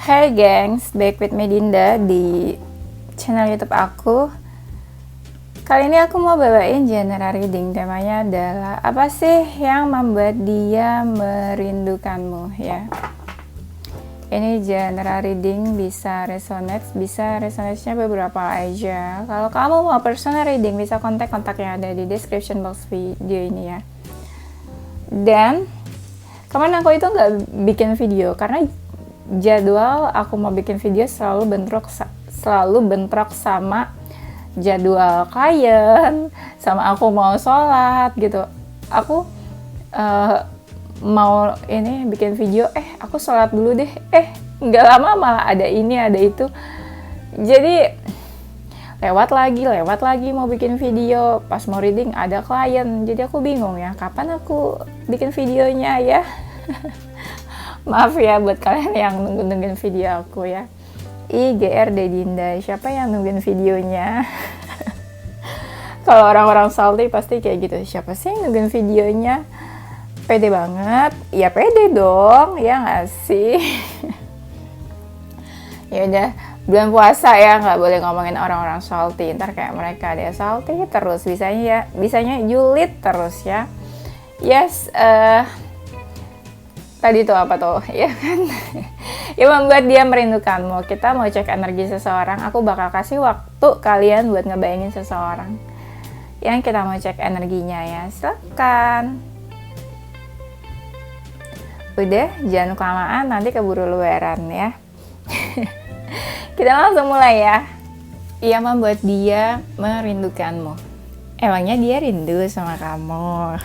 Hai gengs, back with me Dinda di channel YouTube aku. Kali ini aku mau bawain genre reading. Temanya adalah apa sih yang membuat dia merindukanmu ya. Ini genre reading bisa resonate-nya beberapa aja. Kalau kamu mau personal reading bisa kontak yang ada di description box video ini ya. Dan kemarin aku itu nggak bikin video karena jadwal aku mau bikin video selalu bentrok sama jadwal klien, sama aku mau sholat gitu. Aku mau ini bikin video, aku sholat dulu deh, nggak lama malah ada ini ada itu. Jadi lewat lagi mau bikin video, pas mau reading ada klien, jadi aku bingung ya kapan aku bikin videonya ya. Maaf ya buat kalian yang nungguin video aku ya. IGRD Dinda, siapa yang nungguin videonya? Kalau orang-orang salty pasti kayak gitu, siapa sih yang nungguin videonya? Pede banget, ya pede dong, ya nggak sih? Ya udah, bulan puasa ya nggak boleh ngomongin orang-orang salty, ntar kayak mereka dia salty terus, bisanya julid terus ya. Yes, tadi tuh apa tuh ya kan. Ya membuat dia merindukanmu. Kita mau cek energi seseorang, aku bakal kasih waktu kalian buat ngebayangin seseorang yang kita mau cek energinya ya. Silakan. Udah, jangan kelamaan nanti keburu luaran ya. Kita langsung mulai ya. Yang membuat dia merindukanmu. Emangnya dia rindu sama kamu?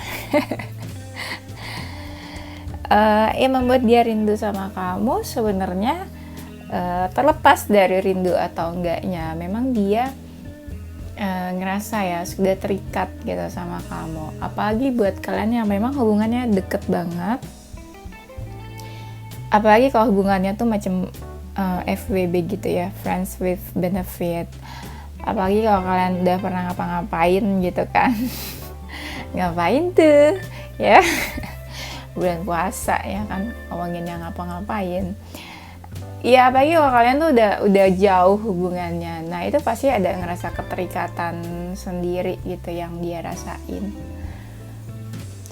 Yang membuat dia rindu sama kamu sebenarnya terlepas dari rindu atau enggaknya, memang dia ngerasa ya sudah terikat gitu sama kamu. Apalagi buat kalian yang memang hubungannya deket banget, apalagi kalau hubungannya tuh macam FWB gitu ya, friends with benefit. Apalagi kalau kalian udah pernah ngapa-ngapain gitu kan. Ngapain tuh ya. Bulan puasa ya kan, ngomongin yang ngapa-ngapain. Ya apalagi kalau kalian tuh udah jauh hubungannya. Nah itu pasti ada ngerasa keterikatan sendiri gitu yang dia rasain.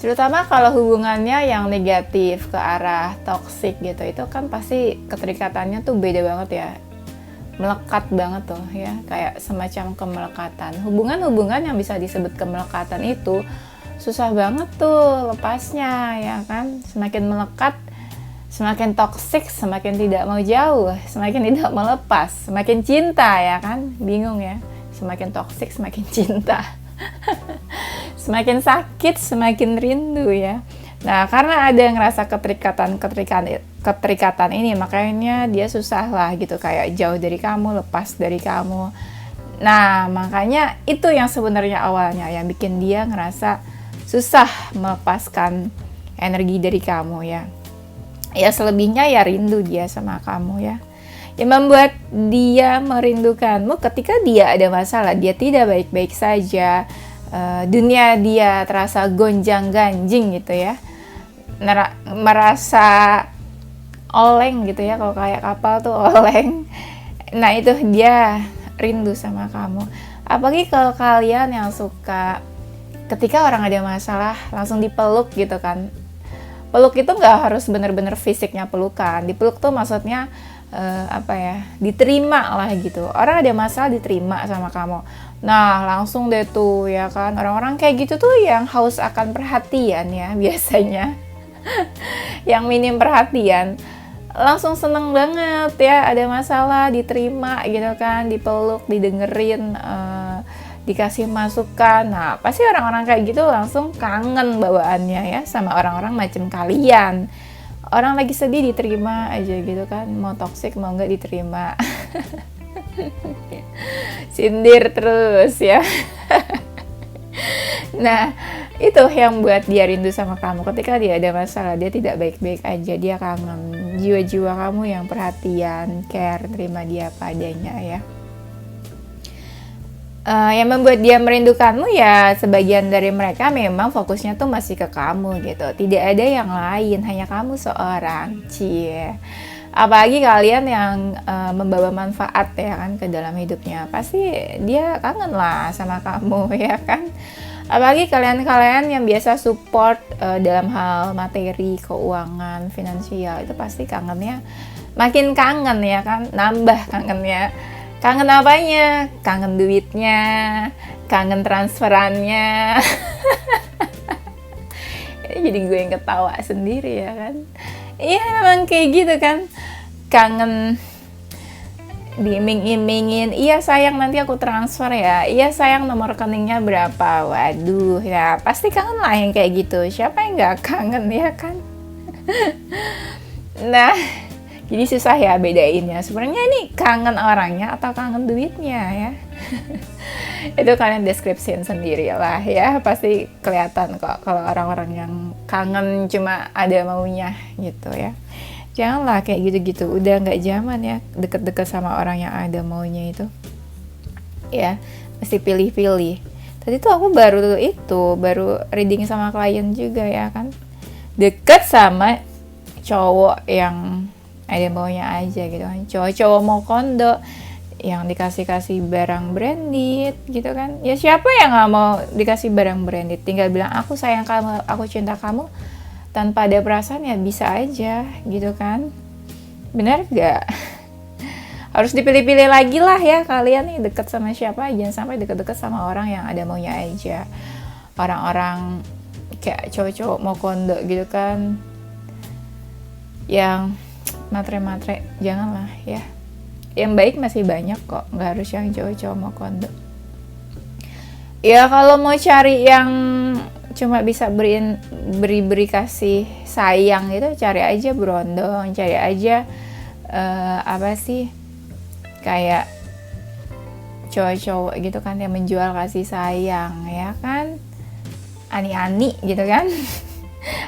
Terutama kalau hubungannya yang negatif ke arah toksik gitu, itu kan pasti keterikatannya tuh beda banget ya. Melekat banget tuh ya, kayak semacam kemelekatan. Hubungan-hubungan yang bisa disebut kemelekatan itu susah banget tuh lepasnya ya kan. Semakin melekat, semakin toksik, semakin tidak mau jauh, semakin tidak mau lepas, semakin cinta ya kan. Bingung ya, semakin toksik semakin cinta. Semakin sakit semakin rindu ya. Nah karena ada ngerasa keterikatan ini, makanya dia susah lah gitu, kayak jauh dari kamu, lepas dari kamu. Nah makanya itu yang sebenarnya awalnya yang bikin dia ngerasa susah melepaskan energi dari kamu ya. Ya selebihnya ya rindu dia sama kamu ya. Yang membuat dia merindukanmu ketika dia ada masalah, dia tidak baik-baik saja, dunia dia terasa gonjang-ganjing gitu ya, merasa oleng gitu ya, kalau kayak kapal tuh oleng. Nah itu dia rindu sama kamu. Apalagi kalau kalian yang suka ketika orang ada masalah langsung dipeluk gitu kan. Peluk itu nggak harus bener-bener fisiknya pelukan. Dipeluk tuh maksudnya diterima lah gitu. Orang ada masalah diterima sama kamu. Nah langsung deh tuh ya kan, orang-orang kayak gitu tuh yang haus akan perhatian ya biasanya. Yang minim perhatian langsung seneng banget ya, ada masalah diterima gitu kan, dipeluk, didengerin, dikasih masukan. Nah pasti orang-orang kayak gitu langsung kangen bawaannya ya sama orang-orang macam kalian. Orang lagi sedih diterima aja gitu kan, mau toksik mau nggak diterima. Sindir terus ya. Nah itu yang buat dia rindu sama kamu. Ketika dia ada masalah, dia tidak baik-baik aja, dia kangen jiwa-jiwa kamu yang perhatian, care, terima dia padanya ya. Yang membuat dia merindukanmu ya sebagian dari mereka memang fokusnya tuh masih ke kamu gitu, tidak ada yang lain, hanya kamu seorang. Cie, Apalagi kalian yang membawa manfaat ya kan ke dalam hidupnya, pasti dia kangen lah sama kamu ya kan. Apalagi kalian-kalian yang biasa support dalam hal materi, keuangan, finansial, itu pasti kangennya makin kangen ya kan, nambah kangennya. Kangen apanya? Kangen duitnya, kangen transferannya. Jadi gue yang ketawa sendiri ya kan. Iya memang kayak gitu kan, kangen diiming-imingin, iya sayang nanti aku transfer ya, iya sayang nomor rekeningnya berapa, waduh ya pasti kangen lah yang kayak gitu, siapa yang gak kangen ya kan. Nah jadi susah ya bedainnya, sebenarnya ini kangen orangnya atau kangen duitnya ya. Itu kalian deskripsiin sendiri lah ya, pasti kelihatan kok kalau orang-orang yang kangen cuma ada maunya gitu ya. Janganlah kayak gitu-gitu, udah nggak zaman ya deket-deket sama orang yang ada maunya itu ya, mesti pilih-pilih. Tadi tuh aku baru reading sama klien juga ya kan, deket sama cowok yang ada maunya aja gitu kan, cowok-cowok mau kondo yang dikasih barang branded gitu kan. Ya siapa yang nggak mau dikasih barang branded, tinggal bilang aku sayang kamu, aku cinta kamu, tanpa ada perasaan ya bisa aja gitu kan. Bener gak? Harus dipilih-pilih lagi lah ya kalian nih deket sama siapa, jangan sampai deket-deket sama orang yang ada maunya aja, orang-orang kayak cowok-cowok mau kondo gitu kan, yang matre-matre, janganlah ya. Yang baik masih banyak kok, nggak harus yang cowok-cowok mau kondo. Ya kalau mau cari yang cuma bisa beri kasih sayang itu, cari aja berondong, cari aja apa sih, kayak cowok-cowok gitu kan yang menjual kasih sayang ya kan, ani-ani gitu kan.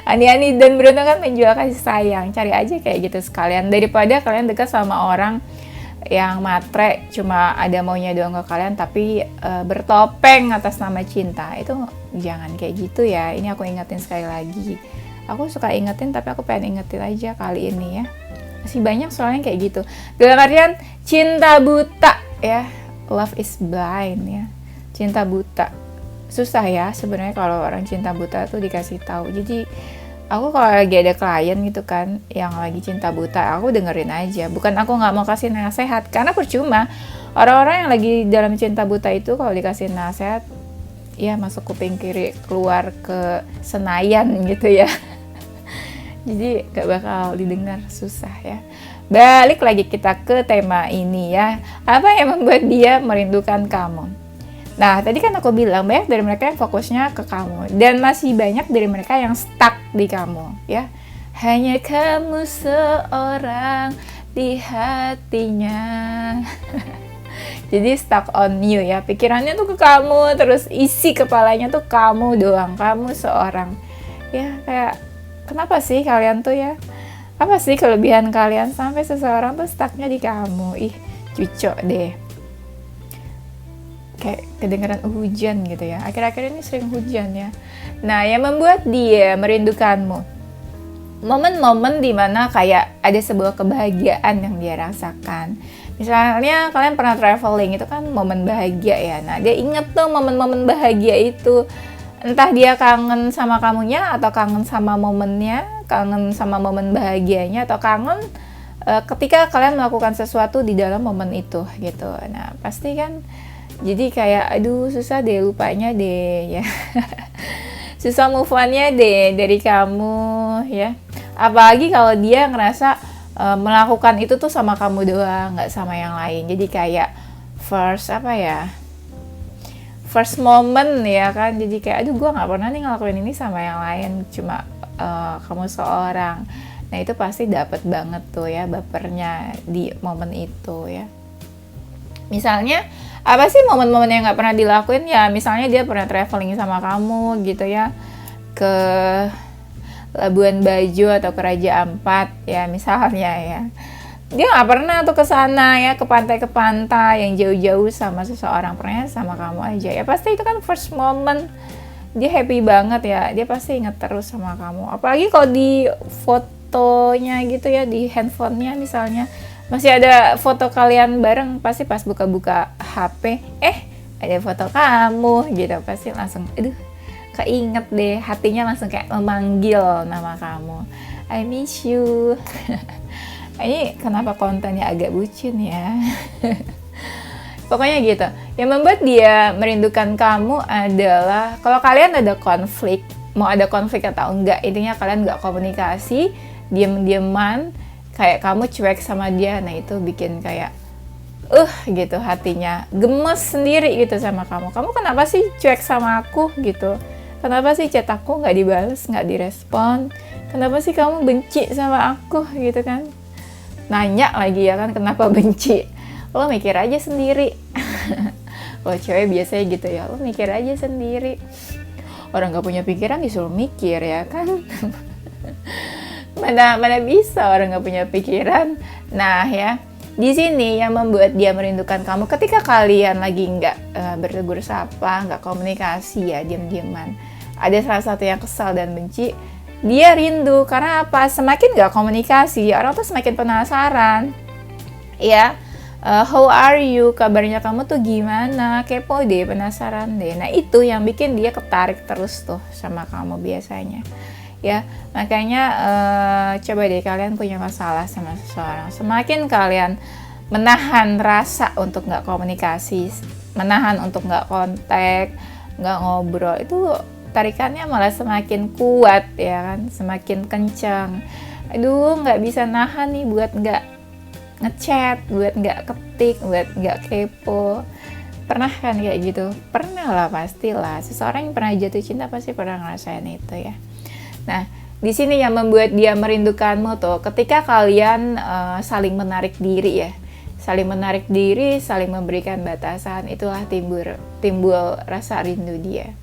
Ani-ani dan berondong kan menjual kasih sayang, cari aja kayak gitu sekalian, daripada kalian dekat sama orang yang matre cuma ada maunya doang ke kalian tapi bertopeng atas nama cinta. Itu jangan kayak gitu ya. Ini aku ingetin sekali lagi, aku suka ingetin tapi aku pengen ingetin aja kali ini ya, masih banyak soalnya kayak gitu, dalam artian cinta buta ya, love is blind ya, cinta buta. Susah ya sebenarnya kalau orang cinta buta tuh dikasih tahu. Jadi aku kalau lagi ada klien gitu kan yang lagi cinta buta, aku dengerin aja. Bukan aku nggak mau kasih nasihat, karena percuma. Orang-orang yang lagi dalam cinta buta itu kalau dikasih nasihat, ya masuk kuping kiri keluar ke Senayan gitu ya. Jadi gak bakal didengar, susah ya. Balik lagi kita ke tema ini ya, apa yang membuat dia merindukan kamu. Nah, tadi kan aku bilang banyak dari mereka yang fokusnya ke kamu, dan masih banyak dari mereka yang stuck di kamu, ya. Hanya kamu seorang di hatinya. Jadi stuck on you ya, pikirannya tuh ke kamu, terus isi kepalanya tuh kamu doang, kamu seorang. Ya, kayak kenapa sih kalian tuh ya? Apa sih kelebihan kalian sampai seseorang tuh stucknya di kamu? Ih, cucok deh. Kayak kedengeran hujan gitu ya, akhir-akhir ini sering hujan ya. Nah, yang membuat dia merindukanmu, momen-momen dimana kayak ada sebuah kebahagiaan yang dia rasakan. Misalnya kalian pernah traveling, itu kan momen bahagia ya. Nah, dia inget tuh momen-momen bahagia itu, entah dia kangen sama kamunya atau kangen sama momennya, kangen sama momen bahagianya, atau kangen ketika kalian melakukan sesuatu di dalam momen itu gitu. Nah, pasti kan jadi kayak aduh susah deh lupanya deh ya. Susah move on-nya deh dari kamu ya. Apalagi kalau dia ngerasa melakukan itu tuh sama kamu doang, nggak sama yang lain. Jadi kayak first moment ya kan. Jadi kayak aduh gue nggak pernah nih ngelakuin ini sama yang lain, cuma kamu seorang. Nah itu pasti dapet banget tuh ya bapernya di momen itu ya. Misalnya apa sih momen-momen yang nggak pernah dilakuin ya, misalnya dia pernah traveling sama kamu gitu ya, ke Labuan Bajo atau ke Raja Ampat ya misalnya ya, dia nggak pernah tuh ke sana ya, ke pantai yang jauh-jauh sama seseorang, pernah sama kamu aja ya, pasti itu kan first moment, dia happy banget ya, dia pasti inget terus sama kamu. Apalagi kalau di fotonya gitu ya di handphonenya, misalnya masih ada foto kalian bareng, pasti pas buka-buka HP ada foto kamu gitu, pasti langsung aduh keinget deh, hatinya langsung kayak memanggil nama kamu, I miss you. Ini kenapa kontennya agak bucin ya. Pokoknya gitu. Yang membuat dia merindukan kamu adalah kalau kalian ada konflik, mau ada konflik atau enggak, intinya kalian nggak komunikasi, diem-dieman, kayak kamu cuek sama dia, nah itu bikin kayak gitu hatinya, gemes sendiri gitu sama kamu. Kamu kenapa sih cuek sama aku gitu? Kenapa sih chat aku nggak dibales, nggak direspon? Kenapa sih kamu benci sama aku gitu kan? Nanya lagi ya kan, kenapa benci? Lo mikir aja sendiri. Lo cewek biasanya gitu ya, lo mikir aja sendiri. Orang gak punya pikiran disuruh mikir ya kan. mana bisa orang gak punya pikiran. Nah ya, di sini yang membuat dia merindukan kamu ketika kalian lagi nggak bertegur sapa, nggak komunikasi ya, diam-diaman, ada salah satu yang kesal dan benci, dia rindu. Karena apa? Semakin nggak komunikasi, orang tuh semakin penasaran ya. How are you? Kabarnya kamu tuh gimana? Kepo deh, penasaran deh. Nah itu yang bikin dia ketarik terus tuh sama kamu biasanya. Ya, makanya coba deh kalian punya masalah sama seseorang, semakin kalian menahan rasa untuk nggak komunikasi, menahan untuk nggak kontak, nggak ngobrol, itu tarikannya malah semakin kuat ya kan, semakin kencang. Aduh, nggak bisa nahan nih buat nggak ngechat, buat nggak ketik, buat nggak kepo. Pernah kan kayak gitu? Pernah lah, pastilah. Seseorang yang pernah jatuh cinta pasti pernah ngerasain itu ya. Nah, di sini yang membuat dia merindukanmu tuh ketika kalian saling menarik diri ya. Saling menarik diri, saling memberikan batasan, itulah timbul rasa rindu dia.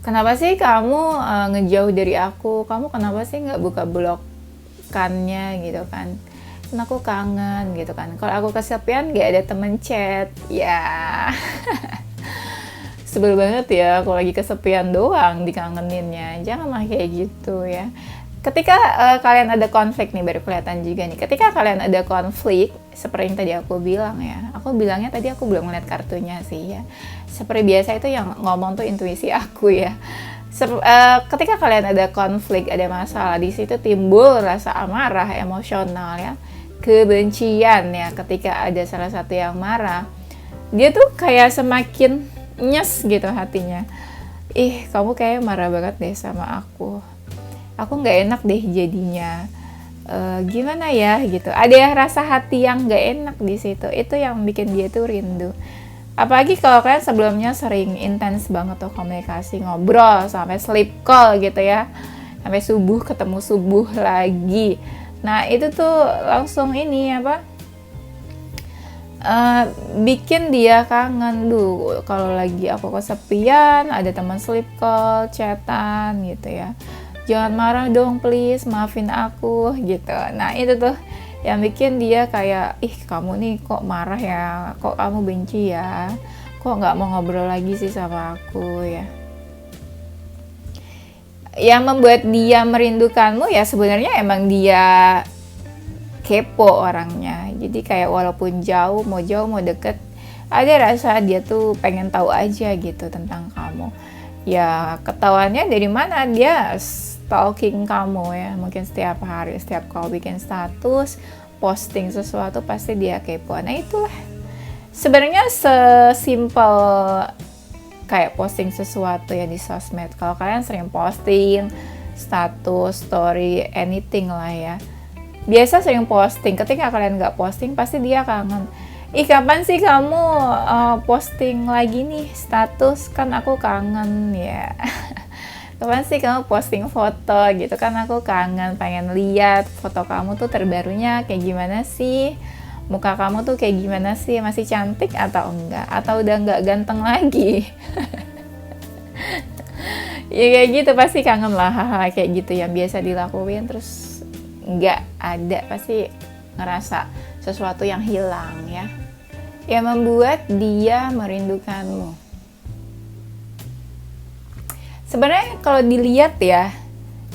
Kenapa sih kamu ngejauh dari aku? Kamu kenapa sih nggak buka blokannya gitu kan? Karena aku kangen gitu kan. Kalau aku kesepian gak ada temen chat, ya sebel banget ya kalau lagi kesepian doang dikangeninnya. Janganlah kayak gitu ya. Ketika kalian ada konflik nih, baru kelihatan juga nih. Ketika kalian ada konflik, seperti yang tadi aku bilang ya. Aku bilangnya tadi aku belum ngeliat kartunya sih ya. Seperti biasa itu yang ngomong tuh intuisi aku ya. Ketika kalian ada konflik, ada masalah, di situ timbul rasa amarah, emosional ya. Kebencian ya, ketika ada salah satu yang marah, dia tuh kayak semakin nyes gitu hatinya. Kamu kayak marah banget deh sama aku nggak enak deh jadinya. Gimana ya gitu, ada rasa hati yang nggak enak di situ. Itu yang bikin dia tuh rindu. Apalagi kalau kalian sebelumnya sering intens banget tuh komunikasi, ngobrol sampai sleep call gitu ya, sampai subuh ketemu subuh lagi. Nah itu tuh langsung ini apa, bikin dia kangen. Kalau lagi aku kesepian, ada teman sleep call, chatan gitu ya. Jangan marah dong please, maafin aku gitu. Nah itu tuh yang bikin dia kayak, kamu nih kok marah ya, kok kamu benci ya, kok nggak mau ngobrol lagi sih sama aku ya. Yang membuat dia merindukanmu ya sebenarnya emang dia kepo orangnya. Jadi kayak walaupun jauh mau deket, ada rasa dia tuh pengen tahu aja gitu tentang kamu. Ya ketahuannya dari mana, dia stalking kamu ya. Mungkin setiap hari, setiap kau bikin status, posting sesuatu, pasti dia kepo. Nah itulah sebenarnya sesimpel kayak posting sesuatu ya di sosmed. Kalau kalian sering posting status, story, anything lah ya, biasa sering posting. Ketika kalian nggak posting, pasti dia kangen. Kapan sih kamu posting lagi nih status, kan aku kangen ya. Kapan sih kamu posting foto gitu, kan aku kangen, pengen lihat foto kamu tuh terbarunya kayak gimana sih, muka kamu tuh kayak gimana sih, masih cantik atau enggak, atau udah nggak ganteng lagi. Ya kayak gitu, pasti kangen lah hal-hal kayak gitu yang biasa dilakuin terus nggak ada, pasti ngerasa sesuatu yang hilang ya, yang membuat dia merindukanmu. Sebenarnya kalau dilihat ya,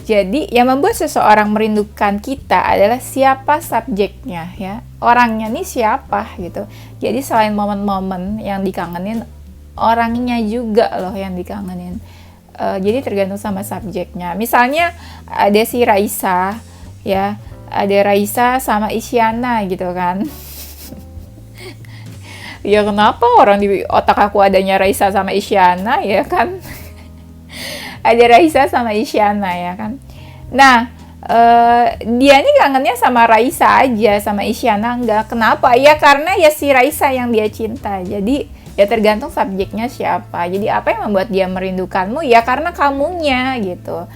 Jadi yang membuat seseorang merindukan kita adalah siapa subjeknya ya. Orangnya nih siapa gitu. Jadi selain momen-momen yang dikangenin, orangnya juga loh yang dikangenin. Jadi tergantung sama subjeknya. Misalnya ada si Raisa ya, ada Raisa sama Isyana gitu kan. Ya kenapa orang di otak aku adanya Raisa sama Isyana ya kan. Ada Raisa sama Isyana ya kan. Nah, dia ini kangennya sama Raisa aja, sama Isyana enggak. Kenapa? Ya karena ya si Raisa yang dia cinta. Jadi ya tergantung subjeknya siapa. Jadi apa yang membuat dia merindukanmu? Ya karena kamunya gitu.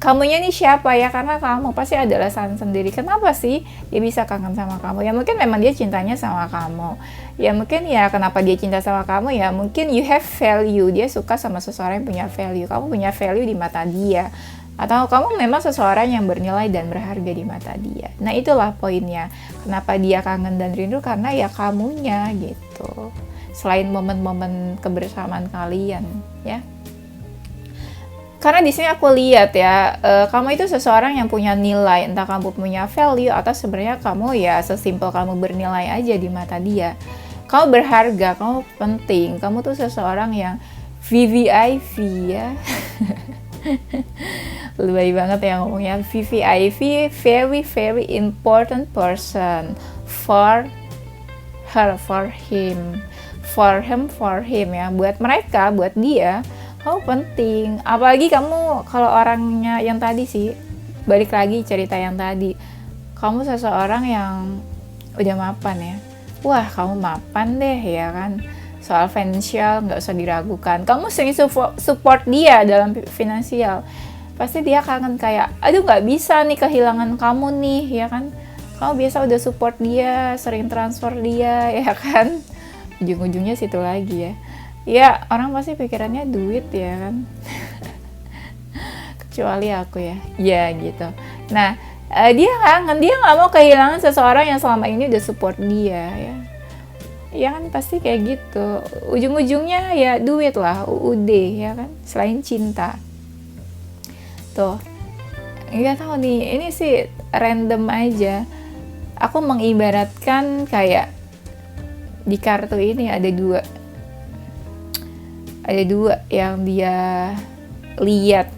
Kamunya nih siapa ya? Karena kamu pasti ada alasan sendiri. Kenapa sih dia bisa kangen sama kamu? Ya mungkin memang dia cintanya sama kamu. Ya mungkin ya kenapa dia cinta sama kamu? Ya mungkin you have value. Dia suka sama seseorang yang punya value. Kamu punya value di mata dia. Atau kamu memang seseorang yang bernilai dan berharga di mata dia. Nah itulah poinnya. Kenapa dia kangen dan rindu? Karena ya kamunya gitu. Selain momen-momen kebersamaan kalian ya. Karena di sini aku lihat ya, kamu itu seseorang yang punya nilai, entah kamu punya value atau sebenarnya kamu ya sesimpel kamu bernilai aja di mata dia. Kamu berharga, kamu penting, kamu tuh seseorang yang VVIP ya. Lebay banget ya ngomongnya. VVIP, very very important person for her, for him, for him ya. Buat mereka, buat dia. Kamu penting, apalagi kamu kalau orangnya yang tadi sih, balik lagi cerita yang tadi, kamu seseorang yang udah mapan ya, wah kamu mapan deh ya kan, soal finansial nggak usah diragukan, kamu sering support dia dalam finansial, pasti dia kangen kayak, aduh nggak bisa nih kehilangan kamu nih ya kan, kamu biasa udah support dia, sering transfer dia ya kan, ujung-ujungnya situ lagi ya. Ya orang pasti pikirannya duit ya kan. Kecuali aku ya gitu. Nah dia kangen, dia nggak mau kehilangan seseorang yang selama ini udah support dia ya. Ya kan pasti kayak gitu. Ujung-ujungnya ya duit lah, UUD ya kan. Selain cinta. Tuh, nggak tahu nih. Ini sih random aja. Aku mengibaratkan kayak di kartu ini ada dua yang dia lihat,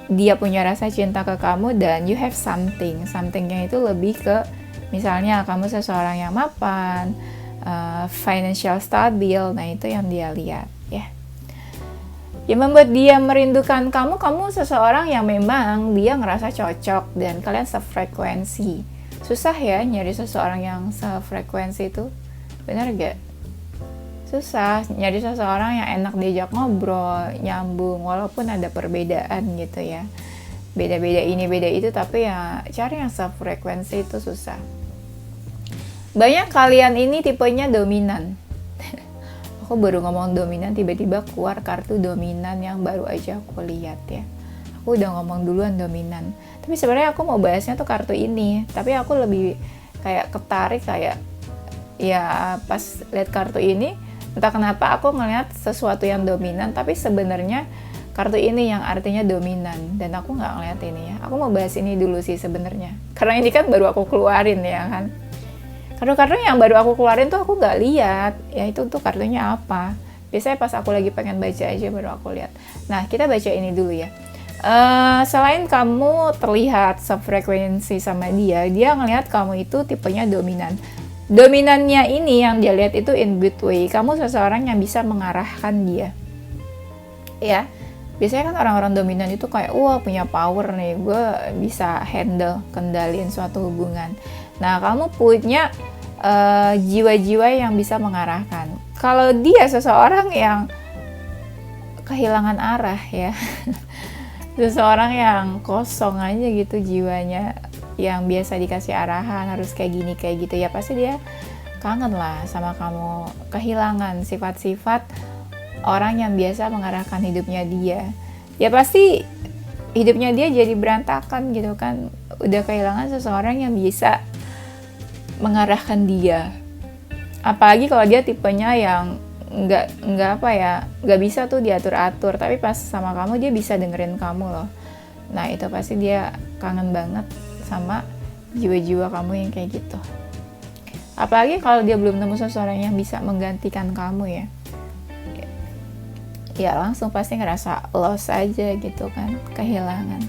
dia punya rasa cinta ke kamu dan you have somethingnya itu lebih ke misalnya kamu seseorang yang mapan, financial stabil, nah itu yang dia lihat ya. Yang membuat dia merindukan kamu seseorang yang memang dia ngerasa cocok dan kalian sefrekuensi. Susah ya nyari seseorang yang sefrekuensi itu, benar gak? Susah nyari seseorang yang enak diajak ngobrol, nyambung, walaupun ada perbedaan gitu ya, beda-beda ini beda itu, tapi ya cari yang sefrekuensi itu susah. Banyak kalian ini tipenya dominan. Aku baru ngomong dominan, tiba-tiba keluar kartu dominan yang baru aja aku lihat ya. Aku udah ngomong duluan dominan, tapi sebenarnya aku mau bahasnya tuh kartu ini, tapi aku lebih kayak ketarik kayak ya pas lihat kartu ini. Entah kenapa aku ngelihat sesuatu yang dominan, tapi sebenarnya kartu ini yang artinya dominan, dan aku nggak ngeliat ini ya. Aku mau bahas ini dulu sih sebenarnya, karena ini kan baru aku keluarin ya kan. Kartu-kartu yang baru aku keluarin tuh aku nggak lihat, ya itu tuh kartunya apa. Biasanya pas aku lagi pengen baca aja baru aku lihat. Nah kita baca ini dulu ya. Selain kamu terlihat sefrekuensi sama dia ngelihat kamu itu tipenya dominan. Dominannya ini yang dia lihat itu in good way. Kamu seseorang yang bisa mengarahkan dia. Ya, biasanya kan orang-orang dominan itu kayak, wah punya power nih, gue bisa kendaliin suatu hubungan. Nah, kamu punya jiwa-jiwa yang bisa mengarahkan. Kalau dia seseorang yang kehilangan arah ya, seseorang yang kosong aja gitu jiwanya, yang biasa dikasih arahan harus kayak gini kayak gitu ya, pasti dia kangen lah sama kamu, kehilangan sifat-sifat orang yang biasa mengarahkan hidupnya dia. Ya pasti hidupnya dia jadi berantakan gitu kan, udah kehilangan seseorang yang bisa mengarahkan dia. Apalagi kalau dia tipenya yang nggak apa ya, nggak bisa tuh diatur-atur, tapi pas sama kamu dia bisa dengerin kamu loh. Nah itu pasti dia kangen banget sama jiwa-jiwa kamu yang kayak gitu. Apalagi kalau dia belum nemu seseorang yang bisa menggantikan kamu ya langsung pasti ngerasa lost aja gitu kan, kehilangan.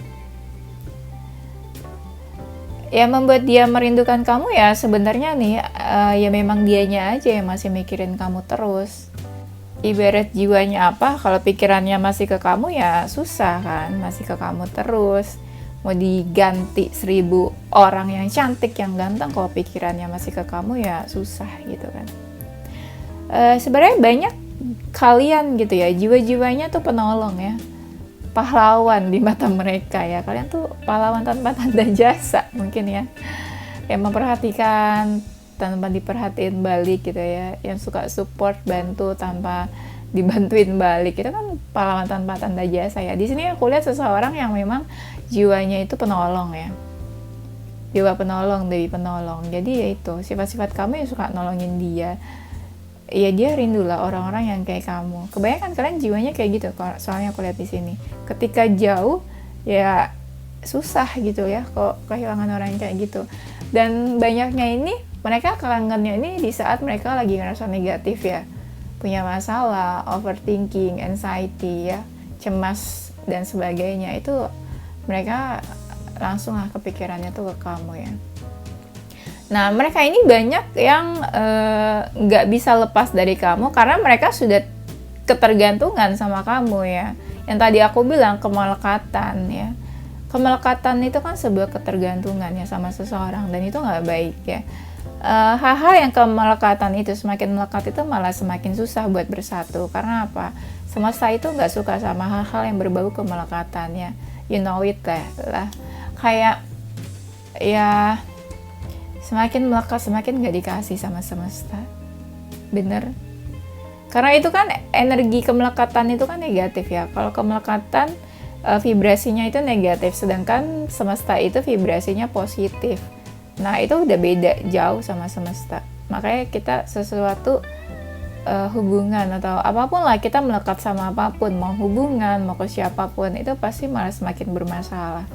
Ya membuat dia merindukan kamu ya sebenarnya nih ya memang dianya aja yang masih mikirin kamu terus. Ibarat jiwanya apa, kalau pikirannya masih ke kamu ya susah kan, masih ke kamu terus. Mau diganti 1000 orang yang cantik, yang ganteng, kalau pikirannya masih ke kamu ya susah gitu kan. Sebenarnya banyak kalian gitu ya, jiwa-jiwanya tuh penolong ya, pahlawan di mata mereka ya. Kalian tuh pahlawan tanpa tanda jasa mungkin ya, yang memperhatikan tanpa diperhatiin balik gitu ya, yang suka support, bantu tanpa dibantuin balik. Itu kan pahlawan tanpa tanda jasa ya. Di sini aku lihat seseorang yang memang jiwanya itu penolong ya, jiwa penolong, dewi penolong. Jadi ya itu sifat-sifat kamu yang suka nolongin dia. Ya dia rindulah orang-orang yang kayak kamu. Kebanyakan kalian jiwanya kayak gitu, soalnya aku lihat di sini. Ketika jauh ya susah gitu ya, kok kehilangan orang yang kayak gitu. Dan banyaknya ini mereka kangennya ini di saat mereka lagi ngerasa negatif ya, punya masalah, overthinking, anxiety ya, cemas dan sebagainya. Itu mereka langsung lah kepikirannya tuh ke kamu ya. Nah mereka ini banyak yang nggak bisa lepas dari kamu karena mereka sudah ketergantungan sama kamu ya. Yang tadi aku bilang kemelekatan ya. Kemelekatan itu kan sebuah ketergantungan ya sama seseorang, dan itu nggak baik ya. Hal-hal yang kemelekatan itu, semakin melekat itu malah semakin susah buat bersatu. Karena apa? Semesta itu nggak suka sama hal-hal yang berbau kemelekatannya. You know it lah. Kayak ya semakin melekat semakin nggak dikasih sama semesta. Bener. Karena itu kan energi kemelekatan itu kan negatif ya. Kalau kemelekatan vibrasinya itu negatif, sedangkan semesta itu vibrasinya positif. Nah itu udah beda jauh sama semesta. Makanya kita sesuatu hubungan atau apapun lah, kita melekat sama apapun, mau hubungan, mau ke siapapun, itu pasti malah semakin bermasalah.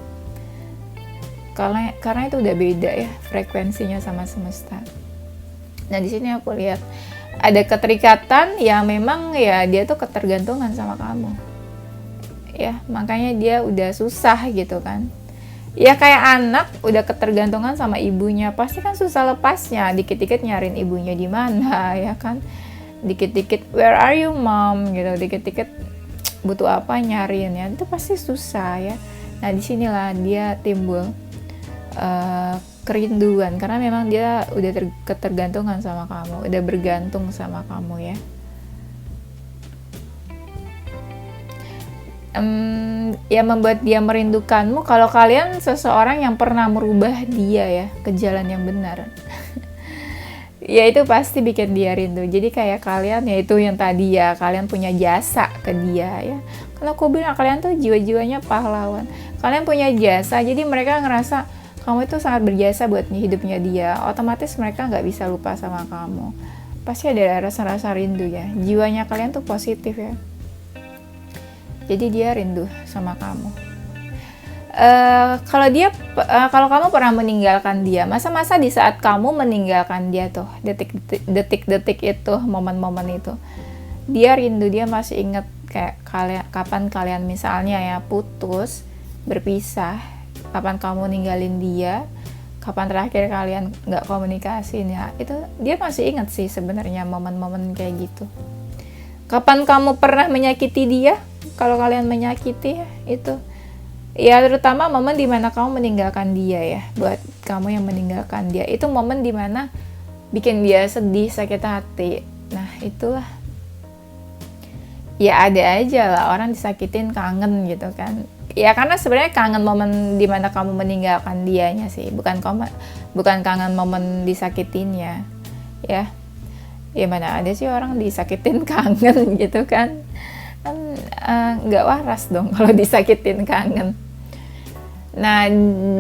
Karena itu udah beda ya frekuensinya sama semesta. Nah di sini aku lihat ada keterikatan yang memang ya dia tuh ketergantungan sama kamu. Ya makanya dia udah susah gitu kan. Ya kayak anak udah ketergantungan sama ibunya, pasti kan susah lepasnya. Dikit-dikit nyariin ibunya di mana ya kan. Dikit-dikit where are you mom gitu, dikit-dikit butuh apa nyariin ya, itu pasti susah ya. Nah disinilah dia timbul kerinduan, karena memang dia udah ketergantungan sama kamu, udah bergantung sama kamu ya. Ya membuat dia merindukanmu kalau kalian seseorang yang pernah merubah dia ya ke jalan yang benar. Ya itu pasti bikin dia rindu. Jadi kayak kalian ya itu yang tadi ya, kalian punya jasa ke dia ya. Kalau aku bilang kalian tuh jiwa-jiwanya pahlawan. Kalian punya jasa, jadi mereka ngerasa kamu itu sangat berjasa buat hidupnya dia. Otomatis mereka nggak bisa lupa sama kamu. Pasti ada rasa-rasa rindu ya. Jiwanya kalian tuh positif ya. Jadi dia rindu sama kamu. Kalau kamu pernah meninggalkan dia, masa-masa di saat kamu meninggalkan dia tuh, detik-detik itu, momen-momen itu, dia rindu, dia masih ingat kayak kapan kalian misalnya ya putus, berpisah, kapan kamu ninggalin dia, kapan terakhir kalian nggak komunikasi ya, itu dia masih ingat sih sebenarnya momen-momen kayak gitu. Kapan kamu pernah menyakiti dia? Kalau kalian menyakiti itu ya terutama momen dimana kamu meninggalkan dia ya. Buat kamu yang meninggalkan dia, itu momen dimana bikin dia sedih, sakit hati. Nah itulah, ya ada aja lah orang disakitin kangen gitu kan. Ya karena sebenarnya kangen momen dimana kamu meninggalkan dianya sih, bukan kangen momen disakitinnya ya. Ya mana ada sih orang disakitin kangen gitu kan nggak waras dong kalau disakitin kangen. Nah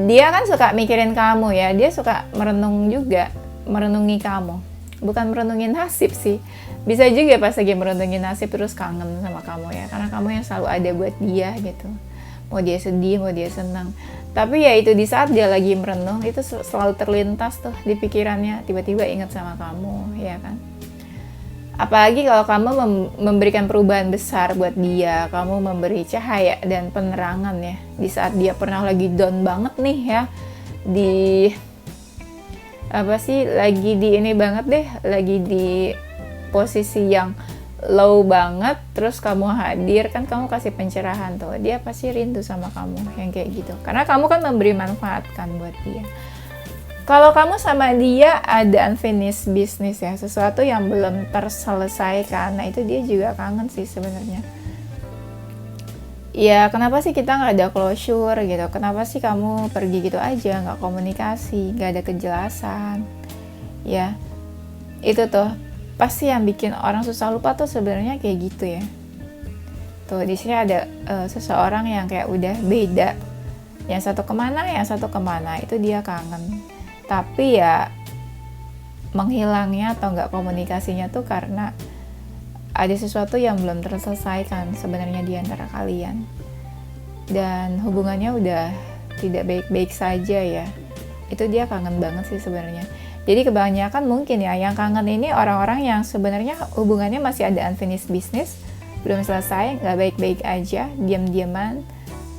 dia kan suka mikirin kamu ya, dia suka merenungi kamu, bukan merenungin nasib sih, Bisa juga pas lagi merundungin nasib terus kangen sama kamu ya, karena kamu yang selalu ada buat dia gitu. Mau dia sedih, mau dia senang. Tapi ya itu di saat dia lagi merenung, itu selalu terlintas tuh di pikirannya, tiba-tiba ingat sama kamu, ya kan. Apalagi kalau kamu memberikan perubahan besar buat dia, kamu memberi cahaya dan penerangan ya, di saat dia pernah lagi down banget nih ya, lagi di ini banget deh, lagi di posisi yang low banget, terus kamu hadir kan, kamu kasih pencerahan tuh, dia pasti rindu sama kamu yang kayak gitu, karena kamu kan memberi manfaat kan buat dia. Kalau kamu sama dia ada unfinished business ya, sesuatu yang belum terselesaikan, nah itu dia juga kangen sih sebenarnya. Ya kenapa sih kita nggak ada closure gitu, kenapa sih kamu pergi gitu aja, nggak komunikasi, nggak ada kejelasan. Ya itu tuh pasti yang bikin orang susah lupa tuh sebenarnya kayak gitu ya. Tuh di sini ada seseorang yang kayak udah beda, yang satu kemana, itu dia kangen. Tapi ya menghilangnya atau nggak komunikasinya tuh karena ada sesuatu yang belum terselesaikan sebenarnya di antara kalian, dan hubungannya udah tidak baik-baik saja ya. Itu dia kangen banget sih sebenarnya. Jadi kebanyakan mungkin ya yang kangen ini orang-orang yang sebenarnya hubungannya masih ada unfinished business, belum selesai, nggak baik-baik aja, diam-diaman,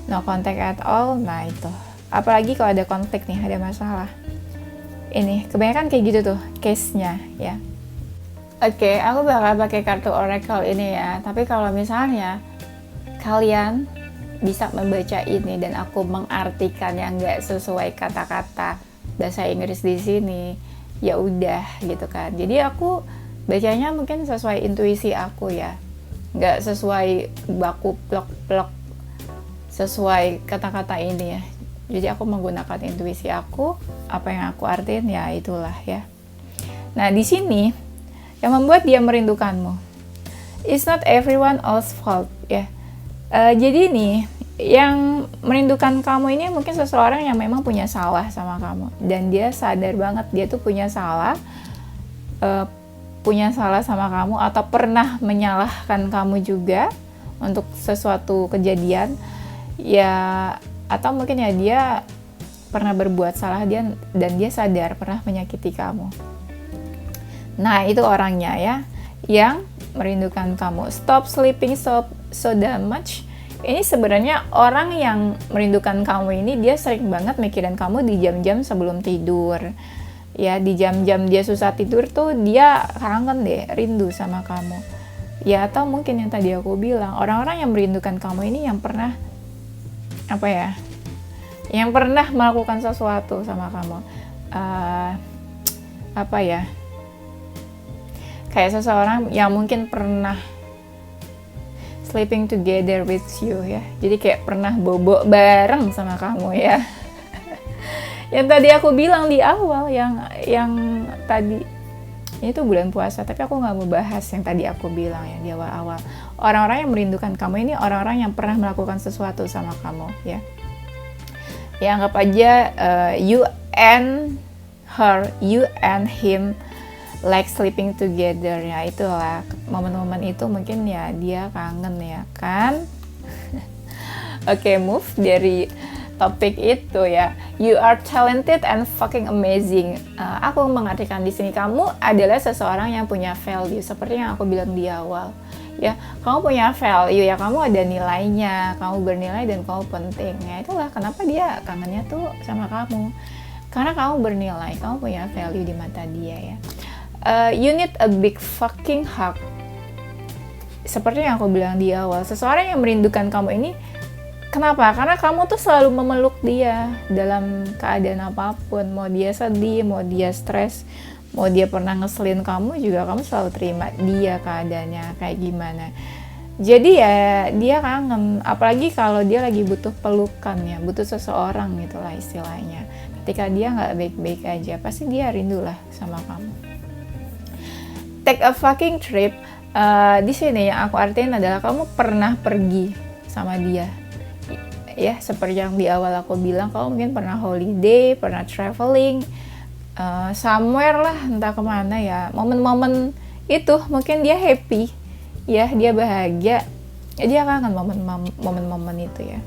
no contact at all. Nah itu, apalagi kalau ada konflik nih, ada masalah. Ini kebanyakan kayak gitu tuh case-nya ya. Oke, aku bakal pakai kartu oracle ini ya. Tapi kalau misalnya kalian bisa membaca ini dan aku mengartikan yang nggak sesuai kata-kata bahasa Inggris di sini, ya udah gitu kan. Jadi aku bacanya mungkin sesuai intuisi aku ya, nggak sesuai baku plok-plok sesuai kata-kata ini ya. Jadi aku menggunakan intuisi aku, apa yang aku artiin ya itulah ya. Nah di sini yang membuat dia merindukanmu, it's not everyone else's fault ya. Jadi nih yang merindukan kamu ini mungkin seseorang yang memang punya salah sama kamu, dan dia sadar banget dia tuh punya salah sama kamu, atau pernah menyalahkan kamu juga untuk sesuatu kejadian ya. Atau mungkin ya dia pernah berbuat salah dia, dan dia sadar pernah menyakiti kamu. Nah itu orangnya ya, yang merindukan kamu. Stop sleeping so damn much. Ini sebenarnya orang yang merindukan kamu ini, dia sering banget mikirin kamu di jam-jam sebelum tidur. Ya di jam-jam dia susah tidur tuh dia kangen deh, rindu sama kamu. Ya atau mungkin yang tadi aku bilang, orang-orang yang merindukan kamu ini yang pernah yang pernah melakukan sesuatu sama kamu, kayak seseorang yang mungkin pernah sleeping together with you ya, jadi kayak pernah bobo bareng sama kamu ya. Yang tadi aku bilang di awal, yang tadi ini tuh bulan puasa, tapi aku nggak mau bahas yang tadi aku bilang ya di awal-awal. Orang-orang yang merindukan kamu ini orang-orang yang pernah melakukan sesuatu sama kamu ya. Ya anggap aja you and her, you and him like sleeping together ya. Itulah momen-momen itu mungkin ya dia kangen ya kan. Oke, move dari topik itu ya. You are talented and fucking amazing. Aku mengartikan di sini kamu adalah seseorang yang punya value, seperti yang aku bilang di awal. Ya, kamu punya value ya, kamu ada nilainya, kamu bernilai dan kamu penting. Ya itulah kenapa dia kangennya tuh sama kamu. Karena kamu bernilai, kamu punya value di mata dia ya. You need a big fucking hug. Seperti yang aku bilang di awal, seseorang yang merindukan kamu ini, kenapa? Karena kamu tuh selalu memeluk dia dalam keadaan apapun. Mau dia sedih, mau dia stres, mau dia pernah ngeselin kamu juga, kamu selalu terima dia keadaannya kayak gimana. Jadi ya dia kangen, apalagi kalau dia lagi butuh pelukan ya, butuh seseorang gitulah istilahnya. Ketika dia nggak baik-baik aja, pasti dia rindulah sama kamu. Take a fucking trip. Di sini yang aku artiin adalah kamu pernah pergi sama dia. Ya, seperti yang di awal aku bilang, kamu mungkin pernah holiday, pernah traveling, somewhere lah, entah kemana ya. Momen-momen itu mungkin dia happy ya, dia bahagia ya, dia kangen momen-momen itu ya.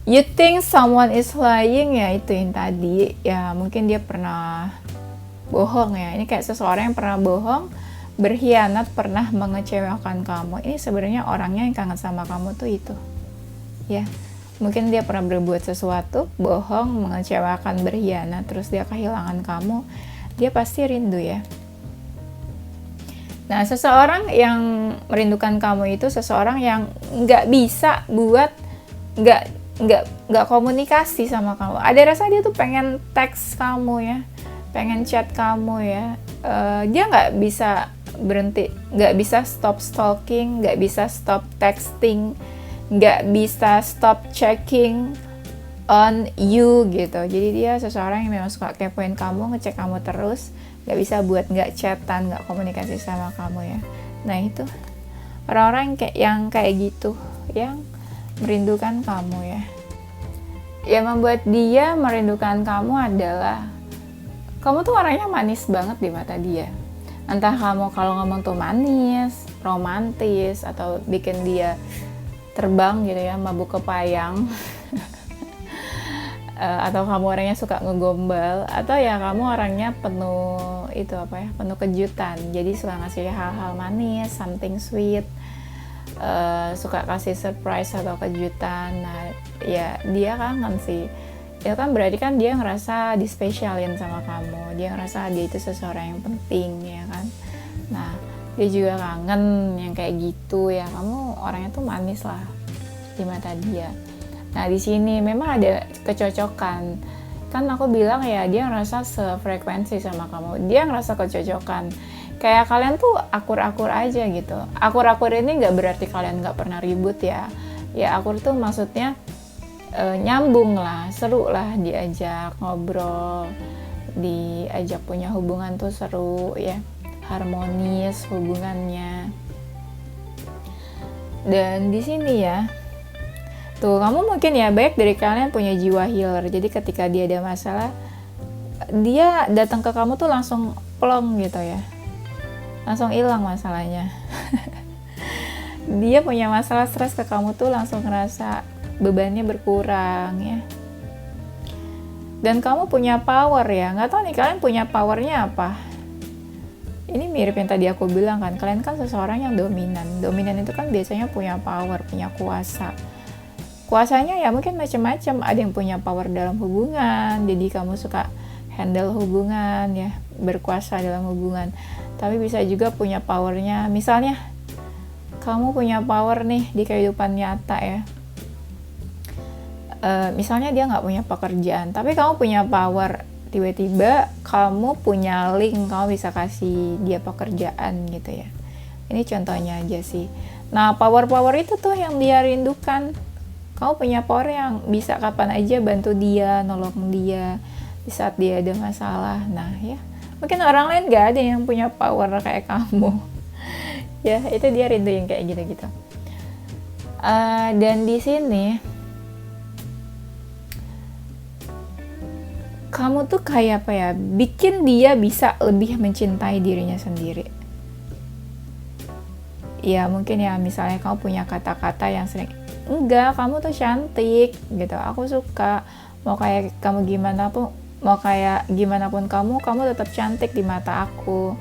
You think someone is lying, ya itu yang tadi ya, mungkin dia pernah bohong ya. Ini kayak seseorang yang pernah bohong, berkhianat, pernah mengecewakan kamu. Ini sebenarnya orangnya yang kangen sama kamu tuh itu ya. Mungkin dia pernah berbuat sesuatu, bohong, mengecewakan, berkhianat, terus dia kehilangan kamu, dia pasti rindu ya. Nah, seseorang yang merindukan kamu itu seseorang yang nggak bisa buat nggak komunikasi sama kamu. Ada rasa dia tuh pengen teks kamu ya, pengen chat kamu ya. Dia nggak bisa berhenti, nggak bisa stop stalking, nggak bisa stop texting, nggak bisa stop checking on you gitu. Jadi dia seseorang yang memang suka kepoin kamu, ngecek kamu terus, nggak bisa buat nggak chatan, nggak komunikasi sama kamu ya. Nah itu orang-orang yang kayak gitu, yang merindukan kamu ya. Yang membuat dia merindukan kamu adalah kamu tuh orangnya manis banget di mata dia. Entah kamu kalau ngomong tuh manis, romantis, atau bikin dia terbang gitu ya, mabuk kepayang. Atau kamu orangnya suka ngegombal, atau ya kamu orangnya penuh itu apa ya, penuh kejutan. Jadi suka ngasih hal-hal manis, something sweet, suka kasih surprise atau kejutan. Nah ya dia kangen sih. Itu kan berarti kan dia ngerasa dispesialin sama kamu, dia ngerasa dia itu seseorang yang penting ya kan. Nah dia juga kangen yang kayak gitu ya, kamu orangnya tuh manis lah di mata dia. Nah di sini memang ada kecocokan, kan aku bilang ya dia ngerasa sefrekuensi sama kamu, dia ngerasa kecocokan, kayak kalian tuh akur-akur aja gitu. Akur-akur ini nggak berarti kalian nggak pernah ribut ya, ya akur tuh maksudnya nyambung lah, seru lah, diajak ngobrol, diajak punya hubungan tuh seru ya, harmonis hubungannya. Dan di sini ya, tuh kamu mungkin ya, baik dari kalian punya jiwa healer. Jadi ketika dia ada masalah, dia datang ke kamu tuh langsung plong gitu ya, langsung hilang masalahnya. Dia punya masalah stres ke kamu tuh langsung ngerasa bebannya berkurang ya. Dan kamu punya power ya, nggak tahu nih kalian punya powernya apa. Ini mirip yang tadi aku bilang kan, kalian kan seseorang yang dominan. Dominan itu kan biasanya punya power, punya kuasa. Kuasanya ya mungkin macam-macam. Ada yang punya power dalam hubungan, jadi kamu suka handle hubungan ya, berkuasa dalam hubungan. Tapi bisa juga punya powernya, misalnya kamu punya power nih di kehidupan nyata ya. Misalnya dia nggak punya pekerjaan, tapi kamu punya power, tiba-tiba kamu punya link, kamu bisa kasih dia pekerjaan gitu ya. Ini contohnya aja sih. Nah power-power itu tuh yang dia rindukan. Kamu punya power yang bisa kapan aja bantu dia, nolong dia di saat dia ada masalah. Nah ya, mungkin orang lain nggak ada yang punya power kayak kamu. Ya itu dia rindu yang kayak gitu-gitu. Dan di sini kamu tuh kayak apa ya, bikin dia bisa lebih mencintai dirinya sendiri. Ya mungkin ya misalnya kamu punya kata-kata yang sering, enggak kamu tuh cantik gitu, aku suka, mau kayak kamu gimana pun, mau kayak gimana pun kamu tetap cantik di mata aku.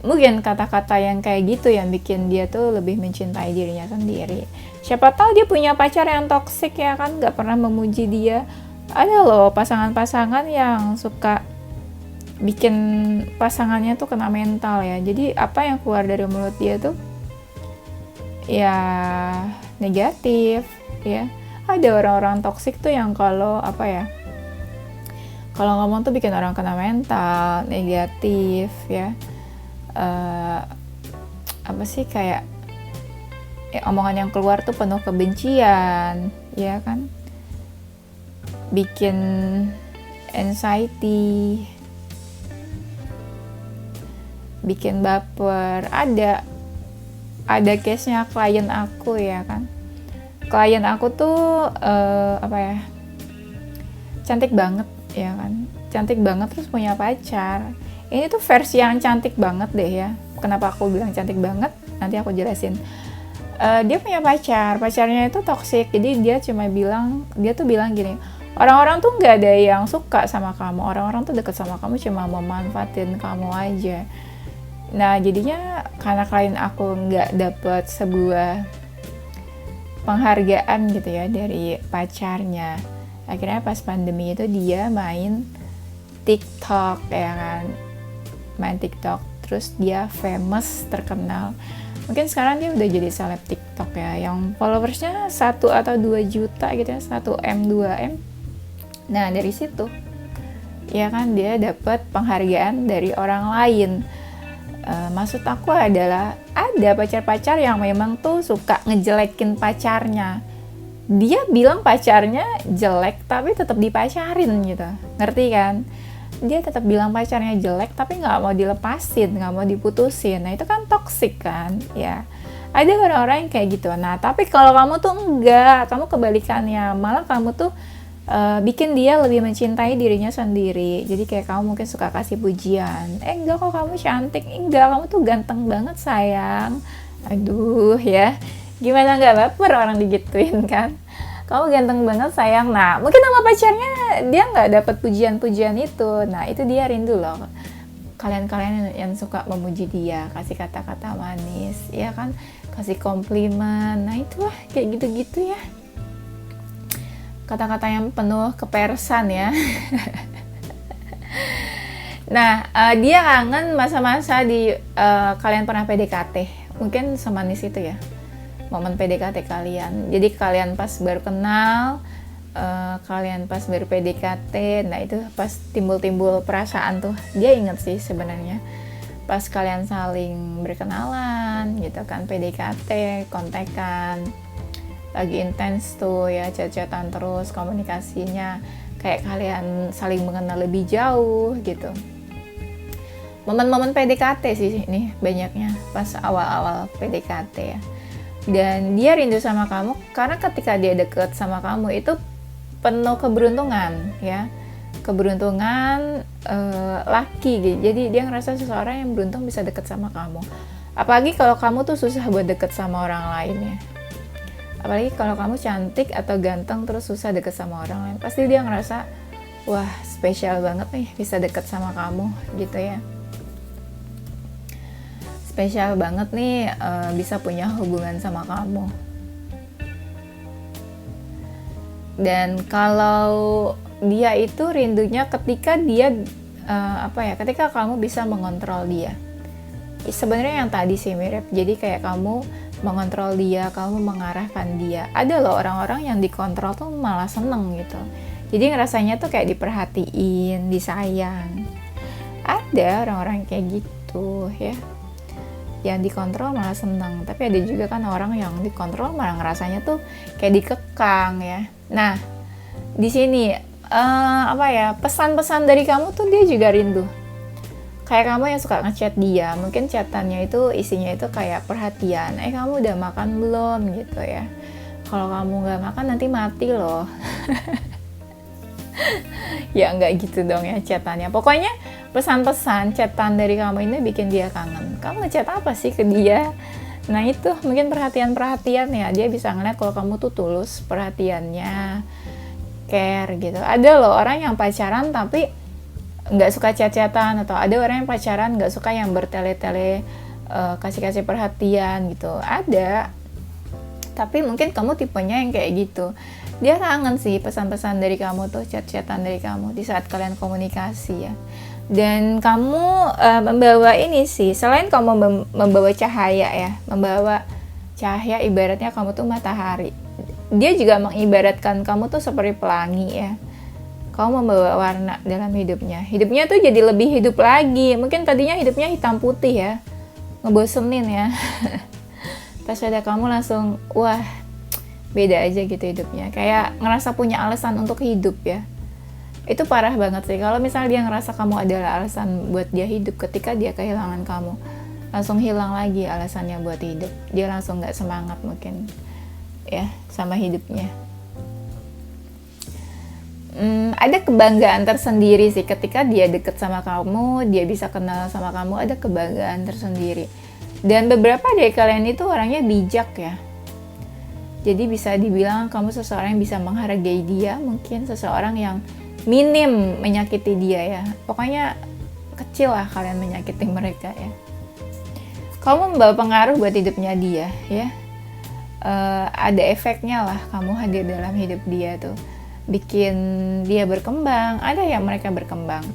Mungkin kata-kata yang kayak gitu yang bikin dia tuh lebih mencintai dirinya sendiri. Siapa tahu dia punya pacar yang toksik ya kan, nggak pernah memuji dia. Ada loh pasangan-pasangan yang suka bikin pasangannya tuh kena mental ya. Jadi apa yang keluar dari mulut dia tuh ya negatif ya. Ada orang-orang toksik tuh yang kalau apa ya, kalau ngomong tuh bikin orang kena mental, negatif ya. Apa sih, kayak ya, omongan yang keluar tuh penuh kebencian ya kan, bikin anxiety, bikin baper. Ada case-nya klien aku ya kan. Klien aku tuh apa ya, cantik banget ya kan, cantik banget terus punya pacar. Ini tuh versi yang cantik banget deh ya, kenapa aku bilang cantik banget, nanti aku jelasin. Dia punya pacarnya itu toksik, jadi dia tuh bilang gini, orang-orang tuh nggak ada yang suka sama kamu, orang-orang tuh deket sama kamu cuma memanfaatin kamu aja. Nah jadinya karena klien aku nggak dapet sebuah penghargaan gitu ya dari pacarnya, akhirnya pas pandemi itu dia main TikTok ya kan, main TikTok, terus dia famous, terkenal. Mungkin sekarang dia udah jadi seleb TikTok ya, yang followersnya 1 atau 2 juta gitu ya, 1M, 2M. Nah dari situ ya kan dia dapat penghargaan dari orang lain. Maksud aku adalah ada pacar-pacar yang memang tuh suka ngejelekin pacarnya. Dia bilang pacarnya jelek tapi tetap dipacarin gitu, ngerti kan? Dia tetap bilang pacarnya jelek tapi nggak mau dilepasin, nggak mau diputusin. Nah itu kan toksik kan ya. Ada orang-orang yang kayak gitu. Nah tapi kalau kamu tuh enggak, kamu kebalikannya, malah kamu tuh bikin dia lebih mencintai dirinya sendiri. Jadi kayak kamu mungkin suka kasih pujian, enggak kok kamu cantik, enggak kamu tuh ganteng banget sayang. Aduh ya, gimana nggak baper orang digituin kan? Kamu ganteng banget sayang. Nah mungkin sama pacarnya dia nggak dapat pujian-pujian itu. Nah itu dia rindu loh. Kalian-kalian yang suka memuji dia, kasih kata-kata manis ya kan, kasih komplimen. Nah itulah kayak gitu-gitu ya, kata-kata yang penuh kepersan ya. Nah dia kangen masa-masa di kalian pernah PDKT, mungkin semanis itu ya momen PDKT kalian. Jadi kalian pas baru kenal, kalian pas baru PDKT, nah itu pas timbul-timbul perasaan tuh, dia inget sih sebenarnya pas kalian saling berkenalan gitu kan, PDKT, kontekan, lagi intens tuh ya, chat-chatan terus, komunikasinya kayak kalian saling mengenal lebih jauh gitu. Momen-momen PDKT sih ini banyaknya pas awal-awal PDKT ya. Dan dia rindu sama kamu karena ketika dia deket sama kamu itu penuh keberuntungan ya, keberuntungan laki gitu. Jadi dia ngerasa seseorang yang beruntung bisa deket sama kamu. Apalagi kalau kamu tuh susah buat deket sama orang lain ya. Apalagi kalau kamu cantik atau ganteng terus susah deket sama orang lain, pasti dia ngerasa wah spesial banget nih bisa deket sama kamu gitu ya. Spesial banget nih bisa punya hubungan sama kamu. Dan kalau dia itu rindunya ketika dia ketika kamu bisa mengontrol dia. Sebenarnya yang tadi sih mirip. Jadi kayak kamu mengontrol dia, kamu mengarahkan dia. Ada loh orang-orang yang dikontrol tuh malah seneng gitu. Jadi ngerasanya tuh kayak diperhatiin, disayang. Ada orang-orang kayak gitu ya. Yang dikontrol malah seneng, tapi ada juga kan orang yang dikontrol malah ngerasanya tuh kayak dikekang ya. Nah di sini pesan-pesan dari kamu tuh dia juga rindu. Kayak kamu yang suka ngechat dia, mungkin chatannya itu isinya itu kayak perhatian, kamu udah makan belum gitu ya. Kalau kamu nggak makan nanti mati loh. Ya nggak gitu dong ya chatannya. Pokoknya pesan-pesan chatan dari kamu ini bikin dia kangen. Kamu ngechat apa sih ke dia? Nah itu mungkin perhatian-perhatian ya. Dia bisa ngeliat kalau kamu tuh tulus perhatiannya, care gitu. Ada loh orang yang pacaran tapi nggak suka chat-chatan, atau ada orang yang pacaran nggak suka yang bertele-tele, kasih-kasih perhatian gitu. Ada. Tapi mungkin kamu tipenya yang kayak gitu. Dia kangen sih pesan-pesan dari kamu tuh, chat-chatan dari kamu di saat kalian komunikasi ya. Dan kamu membawa ini sih, selain kamu membawa cahaya ya, membawa cahaya, ibaratnya kamu tuh matahari. Dia juga mengibaratkan kamu tuh seperti pelangi ya. Kamu membawa warna dalam hidupnya. Hidupnya tuh jadi lebih hidup lagi. Mungkin tadinya hidupnya hitam putih ya, ngebosenin ya. Pas ada kamu langsung, wah beda aja gitu hidupnya. Kayak ngerasa punya alasan untuk hidup ya. Itu parah banget sih. Kalau misalnya dia ngerasa kamu adalah alasan buat dia hidup ketika dia kehilangan kamu, langsung hilang lagi alasannya buat hidup. Dia langsung gak semangat mungkin ya sama hidupnya. ada kebanggaan tersendiri sih ketika dia deket sama kamu, dia bisa kenal sama kamu, ada kebanggaan tersendiri. Dan beberapa dari kalian itu orangnya bijak ya. Jadi bisa dibilang kamu seseorang yang bisa menghargai dia, mungkin seseorang yang minim menyakiti dia ya. Pokoknya kecil lah kalian menyakiti mereka ya. Kamu membawa pengaruh buat hidupnya dia ya. Ada efeknya lah kamu hadir dalam hidup dia tuh. Bikin dia berkembang, ada yang mereka berkembang,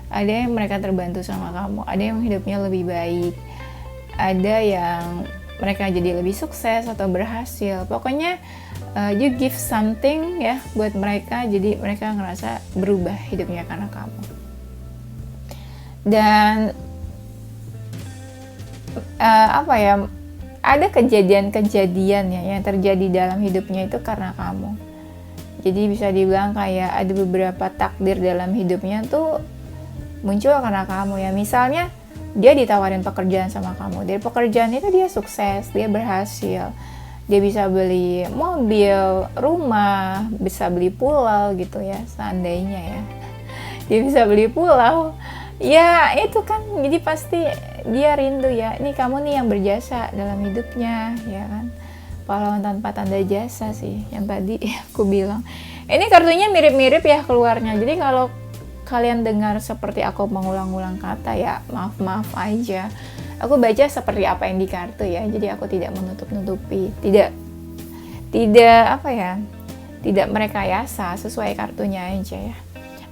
ada yang mereka terbantu sama kamu, ada yang hidupnya lebih baik, ada yang mereka jadi lebih sukses atau berhasil. Pokoknya you give something ya buat mereka, jadi mereka ngerasa berubah hidupnya karena kamu. Dan ada kejadian-kejadian ya yang terjadi dalam hidupnya itu karena kamu. Jadi bisa dibilang kayak ada beberapa takdir dalam hidupnya tuh muncul karena kamu ya. Misalnya dia ditawarin pekerjaan sama kamu. Dari pekerjaan itu dia sukses, dia berhasil. Dia bisa beli mobil, rumah, bisa beli pulau gitu ya, seandainya ya. Dia bisa beli pulau. Ya itu kan, jadi pasti dia rindu ya. Ini kamu nih yang berjasa dalam hidupnya ya kan. Pahlawan tanpa tanda jasa sih yang tadi aku bilang. Ini kartunya mirip-mirip ya keluarnya. Jadi kalau kalian dengar seperti aku mengulang-ulang kata ya maaf aja. Aku baca seperti apa yang di kartu ya. Jadi aku tidak menutup-nutupi, tidak merekayasa, sesuai kartunya aja ya.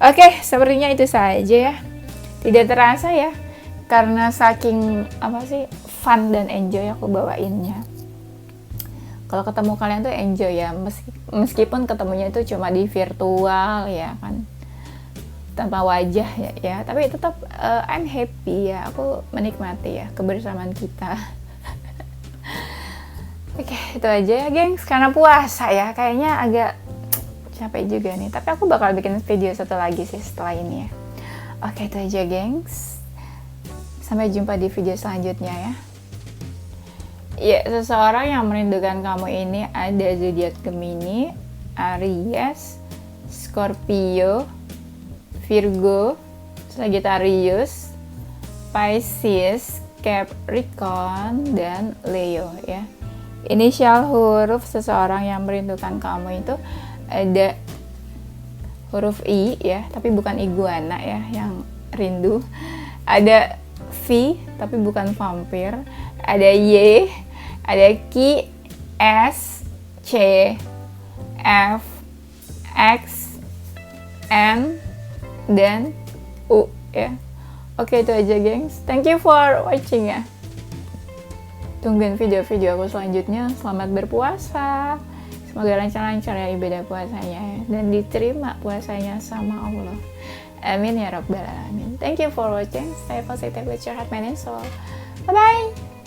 Oke, sepertinya itu saja ya. Tidak terasa ya, karena saking fun dan enjoy aku bawainnya. Kalau ketemu kalian tuh enjoy ya, meskipun ketemunya itu cuma di virtual ya kan, tanpa wajah ya, tapi tetap I'm happy ya, aku menikmati ya kebersamaan kita. Oke, itu aja ya gengs, karena puasa ya, kayaknya agak capek juga nih, tapi aku bakal bikin video satu lagi sih setelah ini ya. Oke, itu aja gengs, sampai jumpa di video selanjutnya ya. Ya, seseorang yang merindukan kamu ini ada zodiak Gemini, Aries, Scorpio, Virgo, Sagittarius, Pisces, Capricorn, dan Leo ya. Inisial huruf seseorang yang merindukan kamu itu ada huruf I ya, tapi bukan iguana ya yang rindu. Ada V, tapi bukan vampir. Ada Y, ada Q, S, C, F, X, N, dan U ya. Oke, itu aja gengs. Thank you for watching ya. Tungguin video-video aku selanjutnya. Selamat berpuasa. Semoga lancar-lancar ya ibadah puasanya dan diterima puasanya sama Allah. Amin ya rabbal alamin. Thank you for watching. Stay positive with your heart, mind, and soul. Bye bye.